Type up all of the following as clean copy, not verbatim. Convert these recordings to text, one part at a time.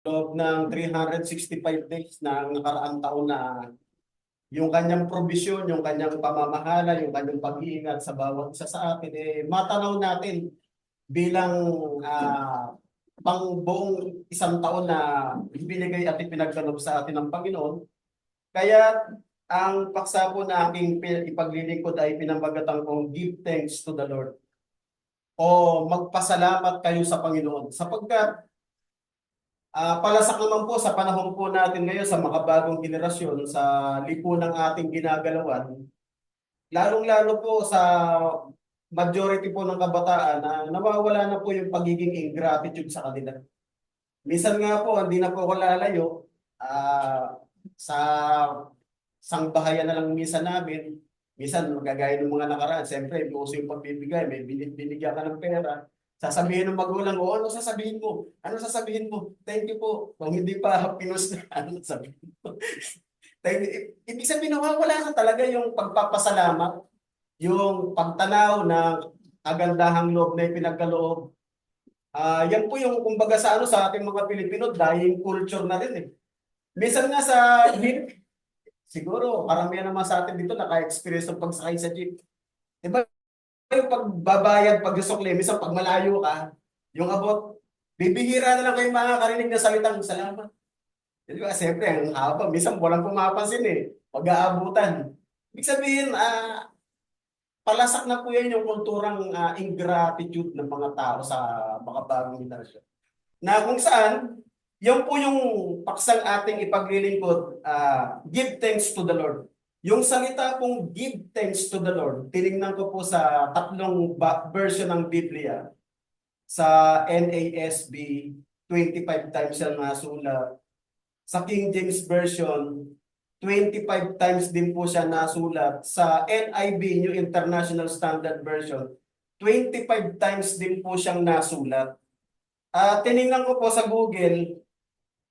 loob ng 365 days na nakaraang taon na yung kanyang probisyon, yung kanyang pamamahala, yung kanyang pag-iingat sa bawat isa sa atin, matanaw natin bilang pang buong isang taon na ibinigay at ipinagkaloob sa atin ng Panginoon. Kaya ang paksa po na aking ipaglilingkod ay pinamagatang kong give thanks to the Lord o magpasalamat kayo sa Panginoon sapagkat palasak naman po sa panahon po natin ngayon sa makabagong henerasyon sa lipunang ating ginagalawan, lalong-lalo po sa majority po ng kabataan na nawawala na po yung pagiging ingratitude sa kanila. Minsan nga po, hindi na po ako lalayo sa sangbahayan na lang minsan namin. Minsan, magagaya ng mga nakaraan, siyempre, uso yung pagbibigay, may binigyan ka ng pera. Sasabihin ng magulang, o ano sasabihin mo? Ano sasabihin mo? Thank you po. Kung hindi pa pinus na, ano sasabihin mo? Ibig sabihin, wala na talaga yung pagpapasalamat, yung pagtanaw ng agandahang loob na ipinagkaloob. Yan po yung kumbaga sa ano sa ating mga Pilipino, dying culture na rin eh. Minsan nga sa siguro karamihan naman sa atin dito naka-experience ng pagsakay sa jeep. Diba yung pagbabayad, pag-sukli, minsan pag malayo ka, yung abot, bibihira na lang kayo makakarinig na salitang salamat. Di ba? Siyempre, ang haba, minsan walang pumapansin eh. Pag-aabutan. Ibig sabihin, palasak na po yan yung kulturang ingratitude ng mga tao sa mga bagong henerasyon. Na kung saan, yun po yung paksang ating ipaglilingkod, give thanks to the Lord. Yung salita pong give thanks to the Lord, tinignan ko po sa tatlong version ng Biblia. Sa NASB, 25 times yan nasulat. Sa King James Version, 25 times din po siya nasulat. Sa NIV, New International Standard Version, 25 times din po siyang nasulat. Tinignan ko po sa Google,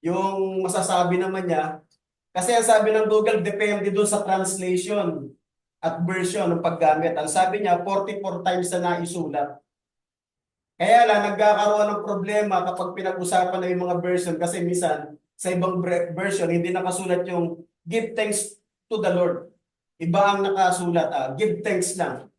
yung masasabi naman niya, kasi ang sabi ng Google, depende doon sa translation at version ng paggamit. Ang sabi niya, 44 times na naisulat. Kaya lang, nagkakaroon ng problema kapag pinag-usapan na yung mga version kasi minsan, sa ibang version, hindi nakasulat yung give thanks to the Lord. Iba ang nakasulat, give thanks lang.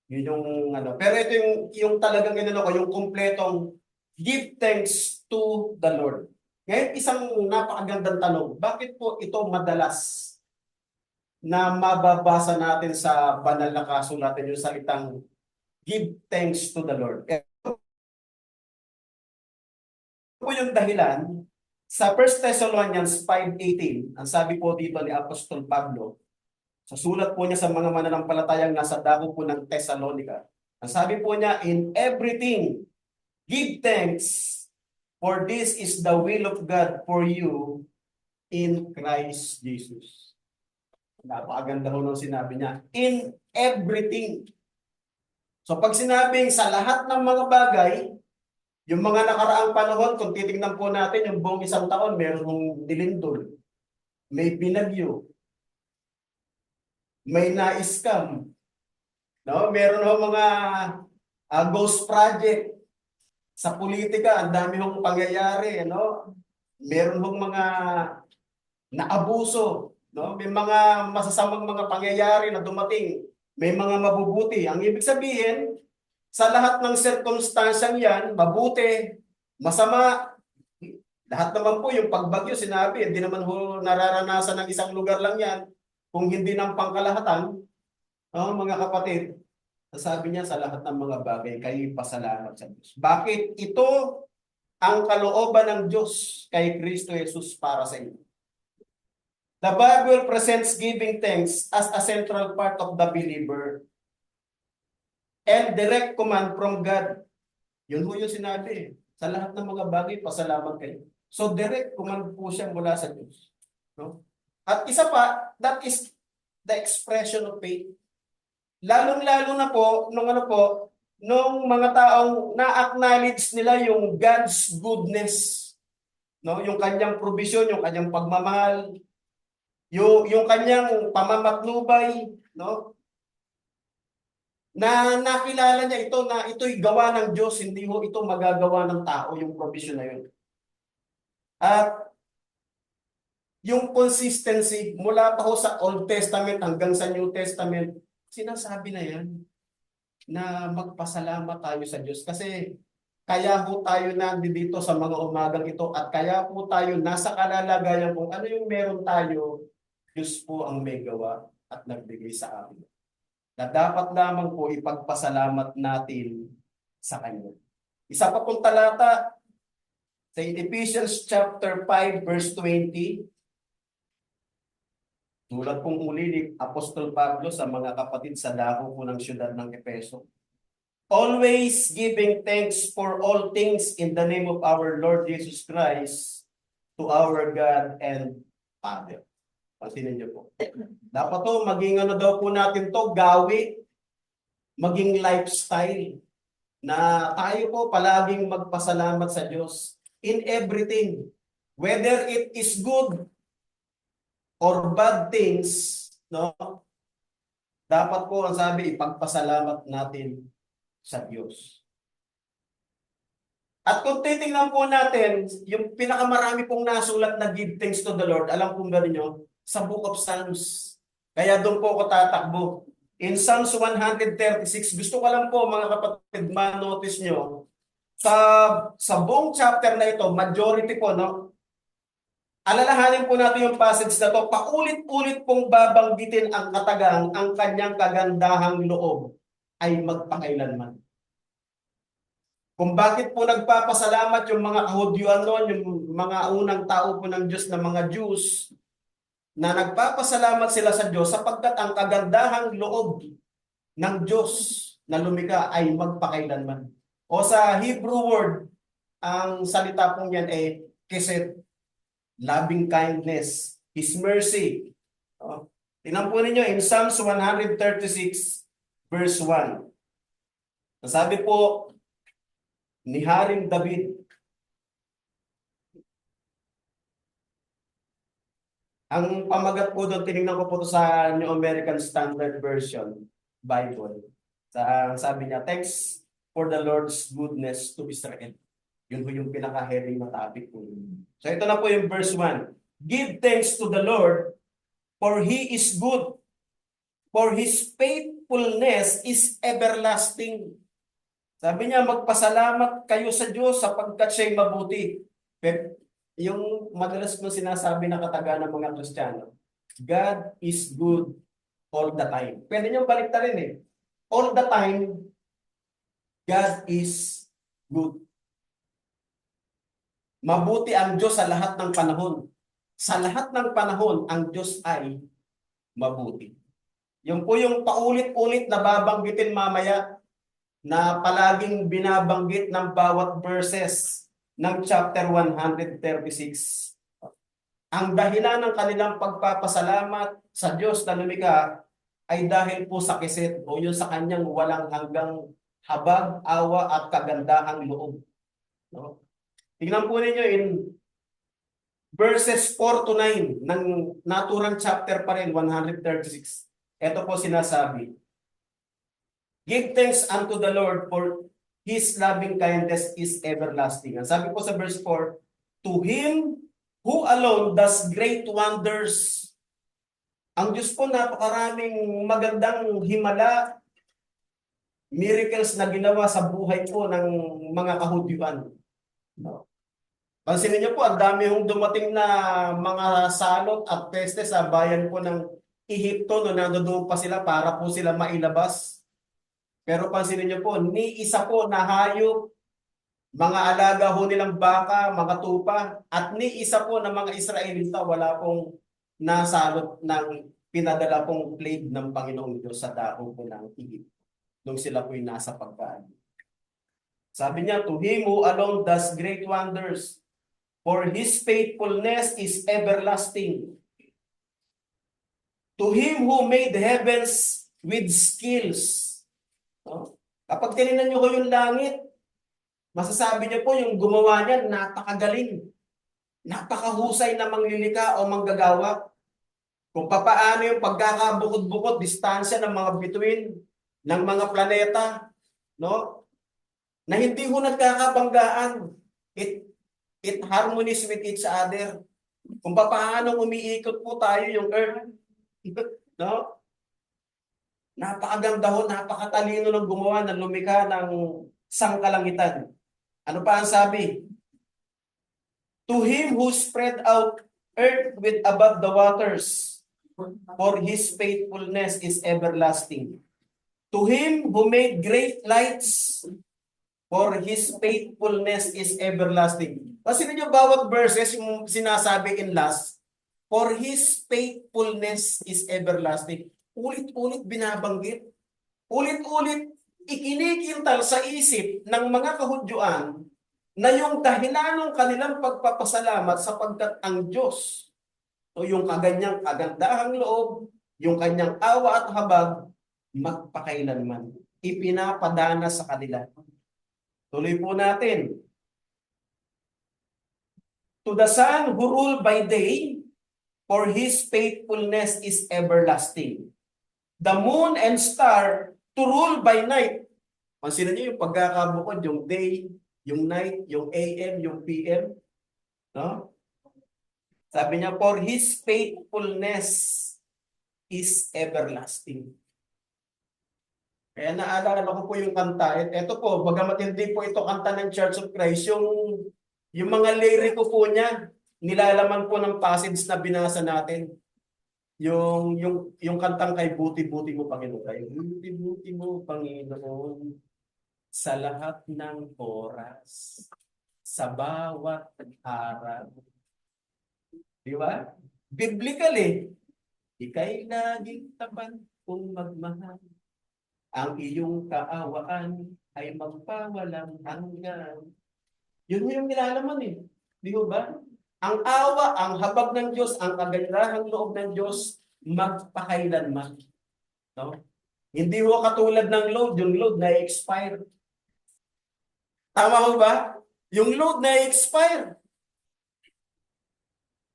Yun yung ano. Pero ito yung talagang inano ko, yung kumpletong give thanks to the Lord. Ngayon, isang napakagandang tanong, bakit po ito madalas na mababasa natin sa banal na kasulatan yung salitang give thanks to the Lord? Ito po yung dahilan sa 1 Thessalonians 5:18, ang sabi po dito ni Apostol Pablo, sa sulat po niya sa mga mananampalatayang nasa dako po ng Thessalonica, ang sabi po niya, in everything, give thanks, for this is the will of God for you in Christ Jesus. Napakaganda ho nung sinabi niya, in everything. So pag sinabing sa lahat ng mga bagay, yung mga nakaraang panahon, kung titingnan po natin, yung buong isang taon, meron hong dilindol, may binagyo, may na-scam, no? Meron hong mga ghost project sa politika, ang dami hong pangyayari, no? Meron hong mga naabuso, no? May mga masasamang mga pangyayari na dumating, may mga mabubuti. Ang ibig sabihin, sa lahat ng sirkumstansyang yan, mabuti, masama, lahat naman po yung pagbagyo, sinabi, hindi naman ho nararanasan ng isang lugar lang yan, kung hindi ng pangkalahatan, no, mga kapatid, sabi niya sa lahat ng mga bagay, kayo pasalamat sa Diyos. Bakit? Ito ang kalooban ng Diyos kay Kristo Jesus para sa inyo. The Bible presents giving thanks as a central part of the believer and direct command from God. Yun ho yung sinabi. Sa lahat ng mga bagay, pasalamat kayo. So direct command po siya mula sa Diyos. No? At isa pa, that is the expression of faith. Lalong-lalo na po, nung mga taong na-acknowledge nila yung God's goodness, no? Yung kanyang provision, yung kanyang pagmamahal, yung kanyang pamamatnubay, no? Na nakilala niya ito na ito'y gawa ng Diyos, hindi ho ito magagawa ng tao, yung provision na yun. At yung consistency mula pa ho sa Old Testament hanggang sa New Testament, sinasabi na yan na magpasalamat tayo sa Diyos. Kasi kaya po tayo nandito sa mga umagang ito at kaya po tayo nasa kalalagayan kung ano yung meron tayo, Diyos po ang may gawa at nagbigay sa atin. Na dapat lamang po ipagpasalamat natin sa Kanya. Isa pa pong talata sa Ephesians chapter 5 verse 20. Tulad pong uli ni Apostol Pablo sa mga kapatid sa dako po ng siyudad ng Efeso. Always giving thanks for all things in the name of our Lord Jesus Christ to our God and Father. Pansinin niyo po. Dapat to, maging ano daw po natin to, gawi, maging lifestyle na tayo po palaging magpasalamat sa Diyos in everything. Whether it is good or bad things, no? Dapat po ang sabi, ipagpasalamat natin sa Diyos. At kung titingnan po natin, yung pinakamarami pong nasulat na give thanks to the Lord, alam kong gano'n nyo, sa Book of Psalms. Kaya doon po ako tatakbo. In Psalms 136, gusto ko lang po mga kapatid, ma-notice nyo, sa buong chapter na ito, majority po, no? Alalahanin po natin yung passage na to, paulit-ulit pong babanggitin ang katagang, ang kanyang kagandahang loob ay magpakailanman. Kung bakit po nagpapasalamat yung mga Kahudyuan noon, yung mga unang tao po ng Diyos na mga Jews, na nagpapasalamat sila sa Diyos sapagkat ang kagandahang loob ng Diyos na lumikha ay magpakailanman. O sa Hebrew word, ang salita pong yan ay kesed, loving kindness, His mercy. Tingnan po ninyo in Psalms 136 verse 1. Sabi po ni Haring David, ang pamagat po doon, tinignan ko po to sa New American Standard Version Bible. Sabi niya, thanks for the Lord's goodness to Israel. Yun po yung pinaka-heading na topic po. So ito na po yung verse 1. Give thanks to the Lord, for He is good, for His faithfulness is everlasting. Sabi niya, magpasalamat kayo sa Diyos sapagkat siya'y mabuti. Yung madalas mo sinasabi na kataga ng mga Kristiyano, God is good all the time. Pwede niyong baliktarin eh. All the time, God is good. Mabuti ang Diyos sa lahat ng panahon. Sa lahat ng panahon, ang Diyos ay mabuti. Yung po yung paulit-ulit na babanggitin mamaya na palaging binabanggit ng bawat verses ng chapter 136. Ang dahilan ng kanilang pagpapasalamat sa Diyos na lumikha ay dahil po sa kesed o yun sa kanyang walang hanggang habag, awa at kagandahang loob. No? Tingnan po ninyo in verses 4 to 9 ng naturang chapter pa rin, 136. Ito po sinasabi, give thanks unto the Lord for His loving kindness is everlasting. Ang sabi po sa verse 4, to Him who alone does great wonders. Ang Diyos po napakaraming magandang himala, miracles na ginawa sa buhay po ng mga Kahudyuan. No? Pansinin niyo po, ang dami hong dumating na mga salot at peste sa bayan po ng Ehipto no nandoon pa sila para po sila mailabas. Pero pansinin niyo po, ni isa po na hayop, mga alaga ho nilang baka, mga tupa, at ni isa po na mga Israelita wala pong nasalot ng pinadala pong plague ng Panginoong Diyos sa dako po ng Ehipto nung sila po'y nasa pagkaan. Sabi niya, to Him who alone does great wonders, for His faithfulness is everlasting. To Him who made the heavens with skills. No? Kapag tinignan niyo ko yung langit, masasabi niyo po yung gumawa niyan, napakagaling. Napakahusay na manglilika o manggagawa. Kung papaano yung pagkakabukod-bukod, distansya ng mga bituin, ng mga planeta, no? Na hindi ho nagkakabanggaan. It harmonies with each other. Kung paano umiikot po tayo yung earth. No? Napakaganda ho, napakatalino ng gumawa ng lumikha ng sangkalangitan. Ano pa ang sabi? To him who spread out earth with above the waters, for his faithfulness is everlasting. To him who made great lights, for his faithfulness is everlasting. Kasi niyo bawat verses yung sinasabi in last, for his faithfulness is everlasting. Ulit-ulit binabanggit. Ulit-ulit ikinikintal sa isip ng mga Kahudyuan na yung dahilan ng kanilang pagpapasalamat sapagkat ang Diyos o yung kaganyang kagandahang loob, yung kanyang awa at habag, magpakailanman. Ipinapadana sa kanila. Tuloy po natin. To the Son who rule by day, for his faithfulness is everlasting. The moon and star to rule by night. Pansinin niyo yung pagkakabukod, yung day, yung night, yung AM, yung PM. No? Sabi niya, for his faithfulness is everlasting. Kaya naalala ko po yung kanta. Ito po, bagamat hindi po ito kanta ng Church of Christ, yung mga lyriko po niya, nilalaman po ng passage na binasa natin. Yung kantang kay Buti-Buti mo, Panginoon. Kay Buti-Buti mo, Panginoon, sa lahat ng oras, sa bawat araw. Di ba? Biblical eh. Ika'y laging tapat kung magmahal. Ang iyong kaawaan ay magpawalang hanggan. Yun yung nilalaman eh. Di ba? Ang awa, ang habag ng Diyos, ang kagandahang loob ng Diyos, magpakailanman. No? Hindi ho katulad ng load, yung load na expire. Tama ho ba? Yung load na expire.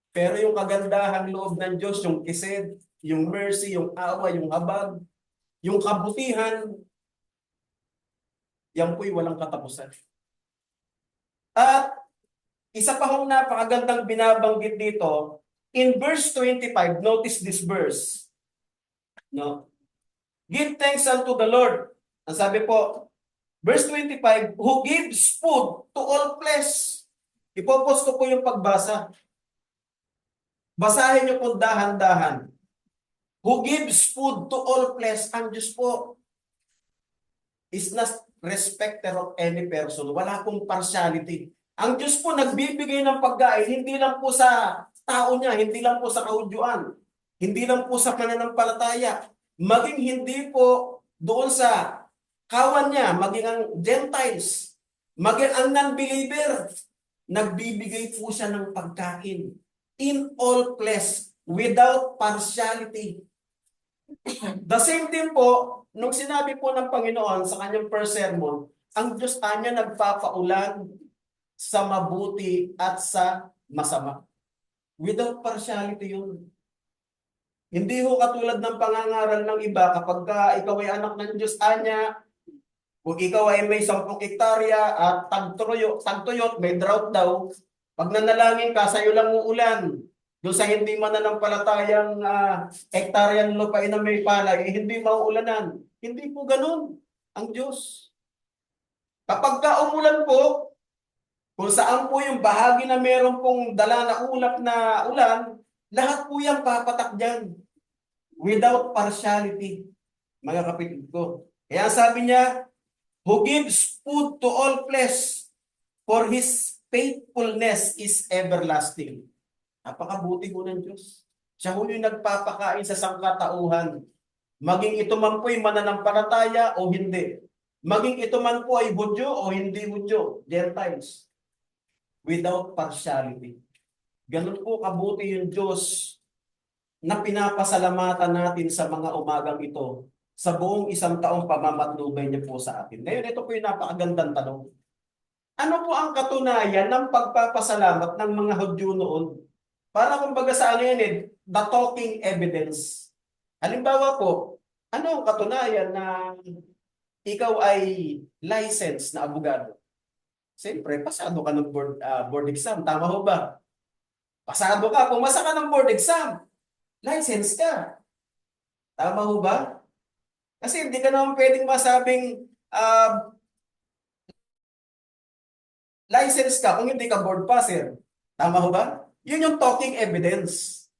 Pero yung kagandahang loob ng Diyos, yung kised, yung mercy, yung awa, yung habag, yung kabutihan, yan po'y walang katapusan. At isa pa hong napakagandang binabanggit dito, in verse 25, notice this verse. No? Give thanks unto the Lord. Ang sabi po, verse 25, who gives food to all flesh. Ipopos ko po yung pagbasa. Basahin niyo po dahan-dahan. Who gives food to all flesh. Ang Diyos po is not respecter of any person. Wala pong partiality. Ang Diyos po nagbibigay ng pagkain, hindi lang po sa tao niya, hindi lang po sa Kahudyuan, hindi lang po sa pananampalataya, maging hindi po doon sa kawan niya, maging ang Gentiles, maging ang non-believer, nagbibigay po siya ng pagkain in all flesh, without partiality. The same din po, nung sinabi po ng Panginoon sa kanyang first sermon, ang Diyos kanya nagpapaulan sa mabuti at sa masama. Without partiality yun. Hindi ho katulad ng pangangaral ng iba kapag ikaw ay anak ng Diyos, anya, kung ikaw ay may 10 hektarya at tagtuyot, may drought daw, pag nanalangin ka, sa'yo lang uulan. Doon sa hindi mananampalatayang hektaryang lupain na may palay, hindi mauulanan. Hindi po ganun ang Diyos. Kapag ka umulan po, kung saan po yung bahagi na meron pong dala na ulap na ulan, lahat po yan papatak dyan. Without partiality, mga kapatid ko. Kaya sabi niya, who gives food to all flesh, for his faithfulness is everlasting. Napakabuti po ng Diyos. Siya po yung nagpapakain sa sangkatauhan. Maging ito man po ay mananampalataya o hindi. Maging ito man po ay Hudyo o hindi Hudyo, Gentiles. Without partiality. Ganun po kabuti yung Diyos na pinapasalamatan natin sa mga umagang ito sa buong 1 taong pamamatnubay niya po sa atin. Ngayon, ito po yung napakagandang tanong. Ano po ang katunayan ng pagpapasalamat ng mga Hudyo noon? Para kumbaga sa ano yan the talking evidence. Halimbawa po, ano ang katunayan na ikaw ay licensed na abogado? Siyempre, pasado ka ng board exam. Tama ho ba? Pasado ka, pumasa ka ng board exam. License ka. Tama ho ba? Kasi hindi ka naman pwedeng masabing license ka kung hindi ka board passer. Tama ho ba? Yun yung talking evidence.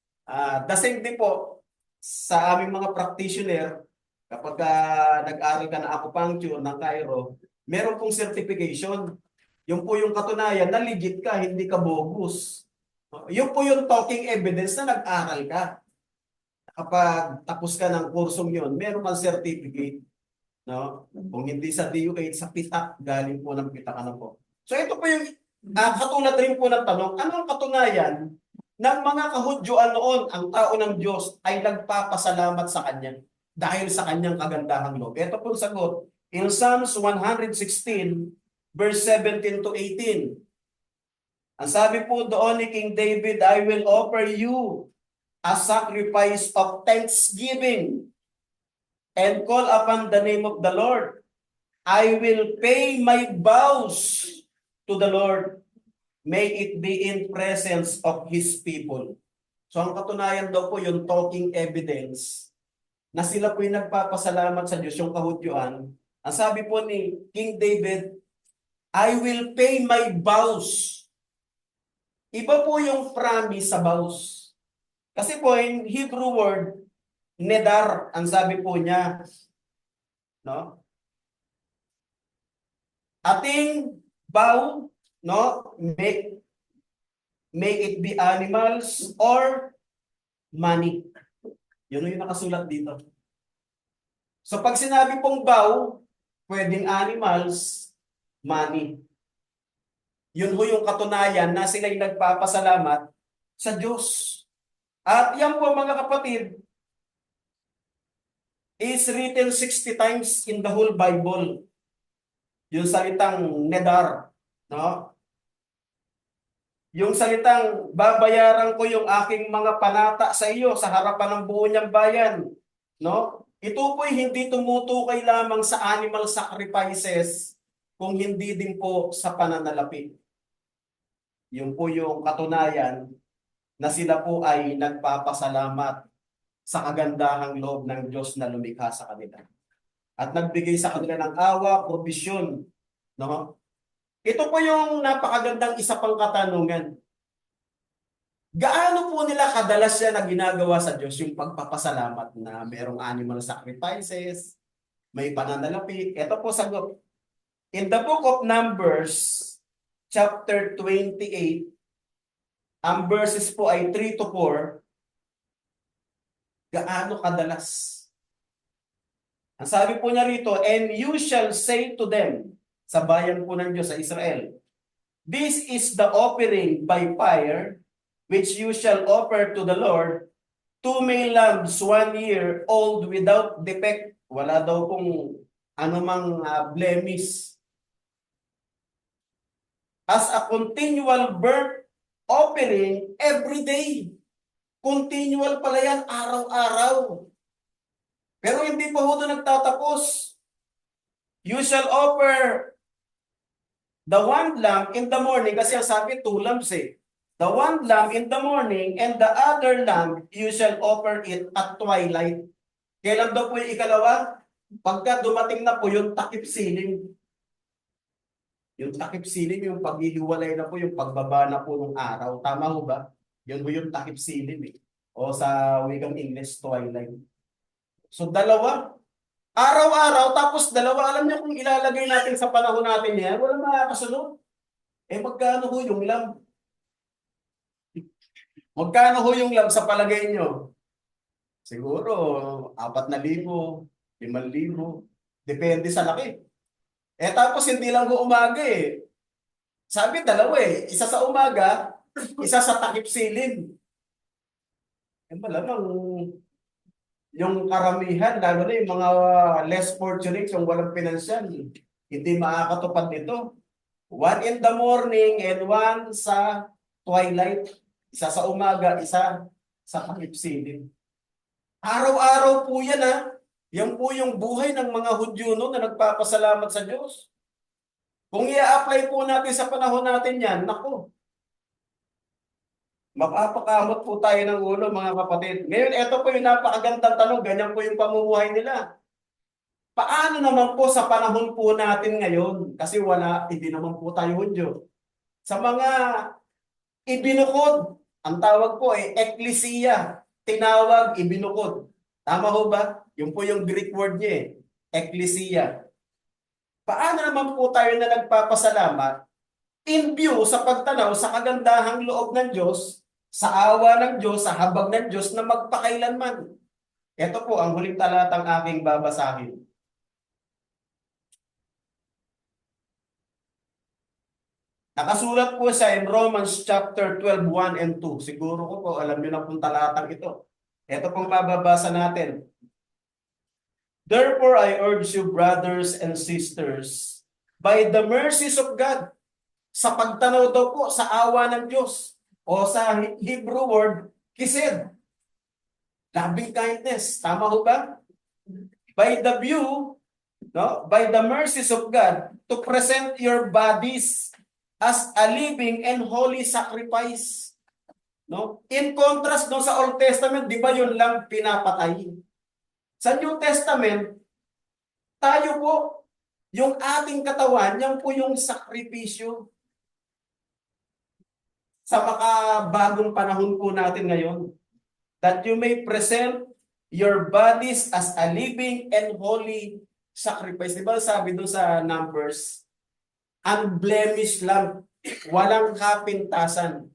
The same din po sa aming mga practitioner, kapag nag-aral ka ng acupuncture ng Cairo, meron pong certification. Yung po yung katunayan na legit ka, hindi ka bogus. Yun po yung talking evidence na nag-aral ka. Kapag tapos ka ng kursong yun, meron kang certificate. No? Kung hindi sa DOH, sa PITAK, galing po ng PITAK ano po. So ito po yung katulad rin po ng tanong, anong katunayan ng mga kahudyuan noon ang tao ng Diyos ay nagpapasalamat sa Kanya dahil sa Kanyang kagandahang loob? Ito po ang sagot. In Psalms 116, verse 17 to 18. Ang sabi po doon ni King David, I will offer you a sacrifice of thanksgiving and call upon the name of the Lord. I will pay my vows to the Lord. May it be in presence of His people. So ang katunayan daw po yung talking evidence na sila po yung nagpapasalamat sa Diyos, yung kahudyuan. Ang sabi po ni King David, I will pay my vows. Iba po yung promise sa vows. Kasi po in Hebrew word, nedar, ang sabi po niya, no? Ating vow, no? May it be animals or money. Yun yung nakasulat dito. So pag sinabi pong vow, pwedeng animals, money. Yun ho yung katunayan na sila'y nagpapasalamat sa Diyos. At yan po mga kapatid, is written 60 times in the whole Bible. Yung salitang nedar, no? Yung salitang babayaran ko yung aking mga panata sa iyo sa harapan ng buo niyang bayan, no? Ito po ay hindi tumutukoy lamang sa animal sacrifices kung hindi din po sa pananalapi. Yung po yung katunayan na sila po ay nagpapasalamat sa kagandahang loob ng Diyos na lumikha sa kanila. At nagbigay sa kanila ng awa, provision. No? Ito po yung napakagandang isa pang katanungan. Gaano po nila kadalas yan na ginagawa sa Diyos yung pagpapasalamat na merong animal sacrifices, may pananalapi? Ito po sagot. In the book of Numbers, chapter 28, ang verses po ay 3 to 4, gaano kadalas? Ang sabi po niya rito, and you shall say to them, sa bayan po ng Diyos, sa Israel, this is the offering by fire, which you shall offer to the Lord, 2 male lambs, 1 year old without defect. Wala daw kung anumang blemish. As a continual burnt offering every day. Continual pala yan, araw-araw. Pero hindi pa ho doon nagtatapos. You shall offer the one lamb in the morning, kasi ang sabi 2 lambs eh. The one lamb in the morning and the other lamb you shall offer it at twilight. Kailan daw po yung ikalawa? Pagka dumating na po yung takip siling. Yung takip siling, yung paghihiwalay na po, yung pagbaba na po ng araw. Tama ho ba? Yun po yung takip siling eh. O sa wikang English, twilight. So dalawa. Araw-araw, tapos dalawa. Alam niyo kung ilalagay natin sa panahon natin yan, wala makakasunod. Eh magkano ho yung lamb? Magkano ho yung lamb sa palagay nyo? Siguro 4,000, 5,000. Depende sa laki. Eh tapos hindi lang ho umaga eh. Sabi dalawa eh. Isa sa umaga, isa sa takip siling. Eh malamang yung karamihan, lalo na yung mga less fortunate, yung walang pinansyal, hindi makakatupad nito. 1 in the morning and 1 sa twilight. Isa sa umaga, isa sa takip siling. Araw-araw po yan ha. Yan po yung buhay ng mga Hudyo noon na nagpapasalamat sa Diyos. Kung i-apply po natin sa panahon natin yan, naku, mapapakamot po tayo ng ulo mga kapatid. Ngayon, ito po yung napakagandang tanong, ganyan po yung pamumuhay nila. Paano naman po sa panahon po natin ngayon? Kasi hindi naman po tayo Hudyo. Sa mga ibinukod, ang tawag po ay eklesiya, tinawag, ibinukod. Tama ho ba? Yun po yung Greek word niya eklesiya. Paano naman po tayo na nagpapasalamat in view sa pagtanaw sa kagandahang loob ng Diyos, sa awa ng Diyos, sa habag ng Diyos na magpakailanman? Ito po ang huling talatang aking babasahin. Nakasulat po siya in Romans chapter 12, 1 and 2. Siguro ko po, alam niyo na pong talatang ito. Ito pong mababasa natin. Therefore, I urge you, brothers and sisters, by the mercies of God, sa pagtanaw daw po sa awa ng Diyos, o sa Hebrew word, kised, loving kindness. Tama ho ba? By the view, no, by the mercies of God, to present your bodies as a living and holy sacrifice. No? In contrast no, sa Old Testament, di ba yun lang pinapatay? Sa New Testament, tayo po, yung ating katawan, yan po yung sakripisyo. Sa makabagong panahon po natin ngayon, that you may present your bodies as a living and holy sacrifice. Di ba sabi doon sa Numbers, unblemished lang, walang kapintasan.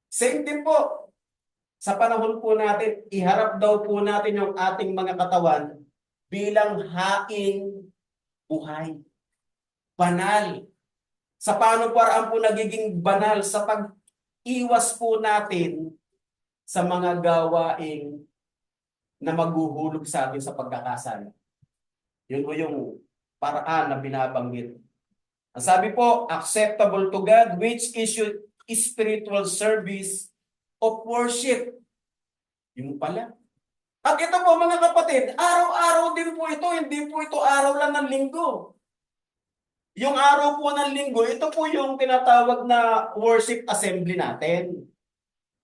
Same din po, sa panahon po natin, iharap daw po natin yung ating mga katawan bilang haing buhay. Banal. Sa paano paraan po nagiging banal? Sa pag-iwas po natin sa mga gawaing na maghuhulog sa atin sa pagkakasala. Yun po yung paraan na binabanggit. Ang sabi po, acceptable to God, which is your spiritual service of worship. Yung pala. At ito po mga kapatid, araw-araw din po ito, hindi po ito araw lang ng linggo. Yung araw po ng linggo, ito po yung tinatawag na worship assembly natin.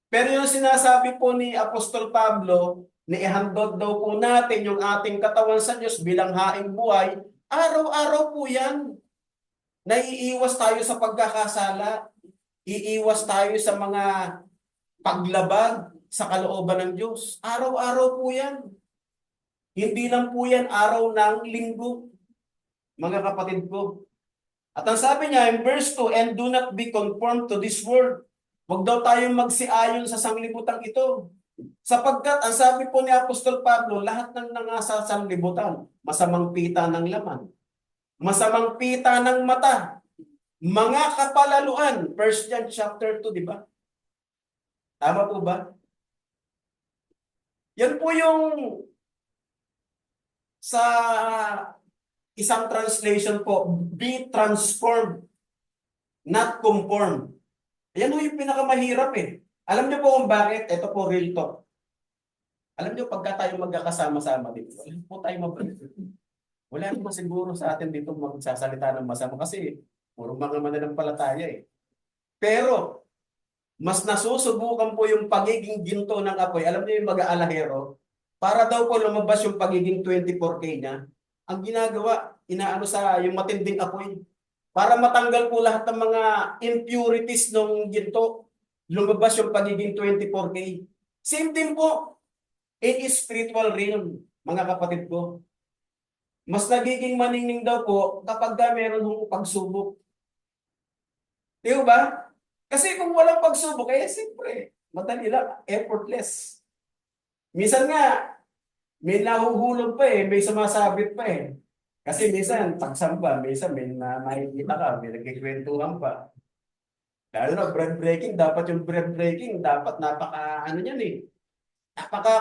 Pero yung sinasabi po ni Apostol Pablo, na ihandog daw po natin yung ating katawan sa Diyos bilang haing buhay, araw-araw po yan. Naiiwas tayo sa pagkakasala, iiwas tayo sa mga paglabag sa kalooban ng Diyos. Araw-araw po yan. Hindi lang po yan araw ng linggo, mga kapatid ko. At ang sabi niya in verse 2, and do not be conformed to this world. Huwag daw tayong magsiayon sa sanglibutang ito. Sapagkat, ang sabi po ni Apostol Pablo, lahat ng nangasa sa sanglibutan, masamang pita ng laman, masamang pita ng mata, mga kapalaluan. 1 John chapter 2, di ba? Tama po ba? Yan po yung sa isang translation po, be transformed, not conformed. Yan po yung pinakamahirap eh. Alam niyo po kung bakit? Ito po real talk. Alam niyo, pagka tayo magkakasama-sama dito, wala po tayo mabalik. Wala naman siguro sa atin dito magsasalita ng masama kasi puro mga mananampalataya eh. Pero, mas nasusubukan po yung pagiging ginto ng apoy. Alam niyo yung mag-aalahero, para daw po lumabas yung pagiging 24K niya, ang ginagawa, inaano sa yung matinding apoy. Para matanggal po lahat ng mga impurities ng ginto, lumabas yung pagiging 24K. Same din po in spiritual realm, mga kapatid ko. Mas nagiging maningning daw po kapag meron hong pagsubok. Di ba? Kasi kung walang pagsubok, siyempre, madali lang, effortless. Minsan nga, may nahuhulog pa may sumasabit pa Kasi minsan, pagsamba, minsan may nakikita ka, may nagkikwentuhan pa. Lalo na bread breaking, dapat yung bread breaking, dapat napaka,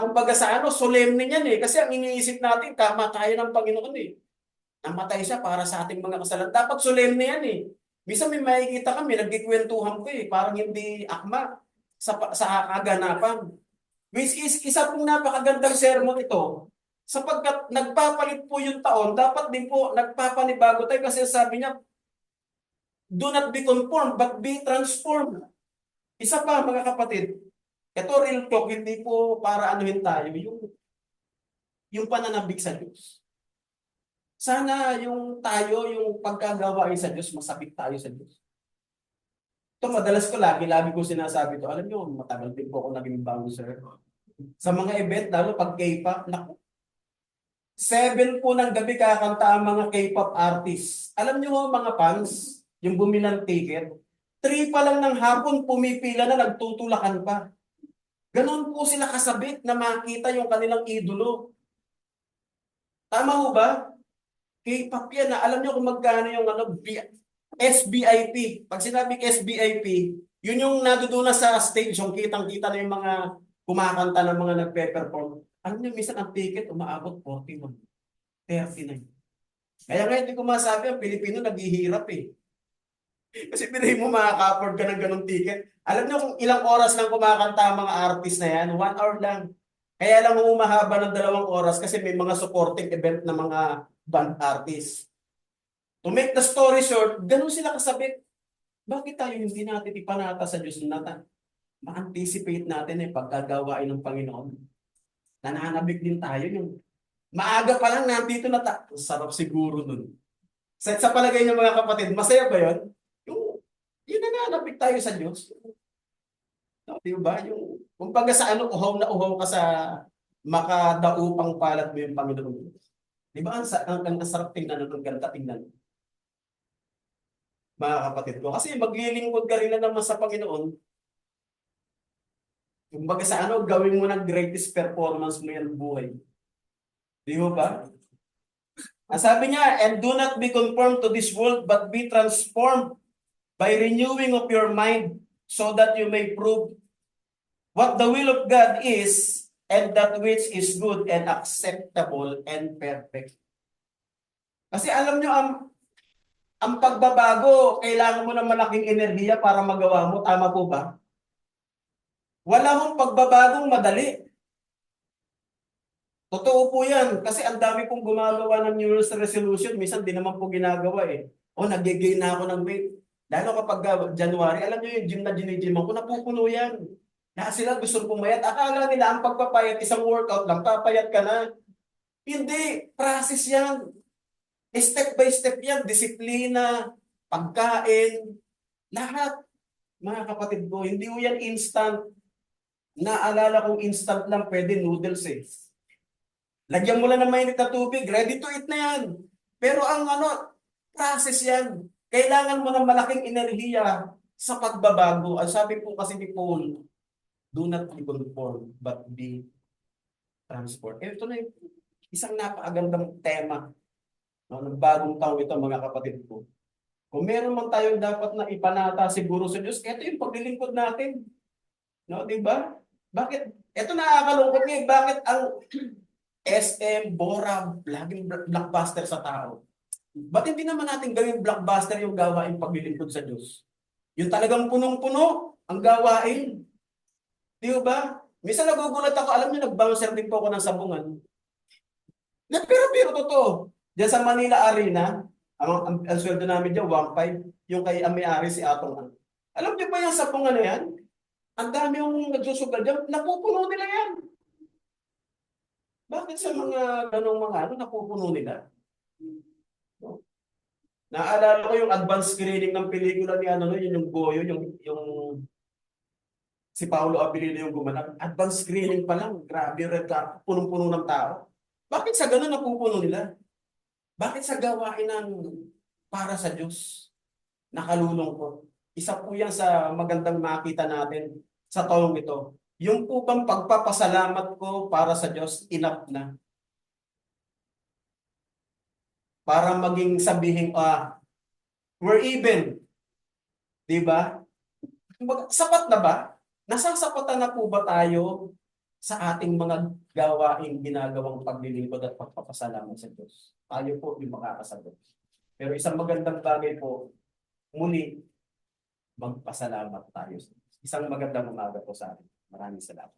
kumbaga sa solemne yan Kasi ang iniisip natin, kamatayan ng Panginoon Namatay siya para sa ating mga kasalanan. Dapat solemne yan Minsan may makikita kami, nagkikwentuhan ko parang hindi akma sa kaganapan. Which is, isa pong napakagandang sermon ito Sapagkat nagpapalit po yung taon, dapat din po nagpapanibago tayo kasi sabi niya, do not be conformed, but be transformed. Isa pa mga kapatid, ito real talk, hindi po para anuhin tayo, yung pananabik sa Diyos. Sana yung tayo, yung pagkagawain sa Diyos, masabik tayo sa Diyos. Ito madalas ko lagi ko sinasabi to. Alam niyo, matagal din po ako naging bouncer. Sa mga event, lalo pag K-pop, naku, 7 po ng gabi kakanta ang mga K-pop artists. Alam niyo mga fans, yung bumilang ticket, 3 pa lang ng hapon pumipila na nagtutulakan pa. Ganon po sila kasabik na makita yung kanilang idolo. Tama ho ba? K-pop yan na. Alam niyo kung magkano yung SBIP. Pag sinabing SBIP, yun yung nadudulas sa stage, yung kitang-kita na yung mga kumakanta ng mga nagpe-perform. Alam niyo, minsan ang ticket umaabot 41, 39. Kaya nga hindi ko masabi, ang Pilipino naghihirap eh. Kasi pinahin mo makaka-afford ka ng ganong ticket. Alam niyo kung ilang oras lang kumakanta ang mga artist na yan? 1 hour lang. Kaya lang humahaba ng 2 oras kasi may mga supporting event na mga band artists. To make the story short, ganun sila kasabit. Bakit tayo hindi natin ipanata sa Diyos na ma-anticipate natin eh pagkagawain ng Panginoon? Nananabik din tayo yung maaga pa lang nandito na sarap siguro nun. Sa palagay niyo mga kapatid, masaya ba yun? Yung nananabik tayo sa Diyos. No, di ba? Yung, kumbaga sa ano, uhaw na uhaw ka sa makadaupang palad mo yung Panginoon. Di ba? Ang sarap tingnan nun, ang ganda tingnan mga kapatid ko. Kasi maglilingkod ka rin na naman sa Panginoon. Kumbaga sa ano, gawin mo ng greatest performance mo yan buhay. Di ba? Ang sabi niya, and do not be conformed to this world, but be transformed by renewing of your mind so that you may prove what the will of God is and that which is good and acceptable and perfect. Kasi alam nyo, ang pagbabago, kailangan mo ng malaking enerhiya para magawa mo. Tama po ba? Wala mong pagbabagong madali. Totoo po yan. Kasi ang dami pong gumagawa ng New Year's resolution. Minsan di naman po ginagawa eh. O, nag-gain na ako ng weight. Lalo kapag January, alam nyo yung gym na gym ko, napupuno yan. Kaya sila gusto pumayat. Akala nila ang pagpapayat, isang workout lang, papayat ka na. Hindi. Process yan. Step by step yan, disiplina, pagkain, lahat. Mga kapatid ko, hindi mo yan instant. Naalala kong instant lang, pwede noodles eh. Lagyan mo lang ng mainit na tubig, ready to eat na yan. Pero ang process yan. Kailangan mo ng malaking enerhiya sa pagbabago. Ang sabi po kasi ni Paul, do not be conformed, but be transformed. Ito na yung isang napakagandang tema. No, ng bagong taon ito mga kapatid ko. Kung meron man tayong dapat na ipanata siguro sa Diyos, ito yung paglilingkod natin. No, di ba? Bakit? Ito nakakalungkot ngayon. Bakit ang SM, Bora, laging blockbuster sa tao? Ba't hindi naman natin gawing blockbuster yung gawain paglilingkod sa Diyos? Yung talagang punong-puno ang gawain. Di ba? Minsan nagugulat ako, alam niyo, nag-bouncer din po ako ng sabungan. Pero totoo. Diyan sa Manila Arena, ang sweldo namin dyan, 1.5. Yung kay may-ari si Atong. Alam niyo ba yung sabungan na yan? Ang dami yung nagsusugal dyan, napupuno nila yan. Bakit sa mga ganong mga napupuno nila? No? Naalala ko yung advanced screening ng pelikula ni yun yung Goyo, yung si Paolo Abilino yung gumanap. Advanced screening pa lang, grabe, red carpet, punong-puno ng tao. Bakit sa ganon napupuno nila? Bakit sa gawain ng para sa Diyos nakalulungkot? Isa po yan sa magandang makita natin sa taong ito. Yung po bang pagpapasalamat ko para sa Diyos, enough na. Para maging sabihin, we're even. Diba? Sapat na ba? Nasasapatan na po ba tayo sa ating mga gawaing ginagawang paglilingkod at pagpapasalamat sa Diyos? Tayo po yung makakasagot. Pero isang magandang bagay po, muli, magpasalamat tayo. Isang magandang umaga po sa atin. Maraming salamat.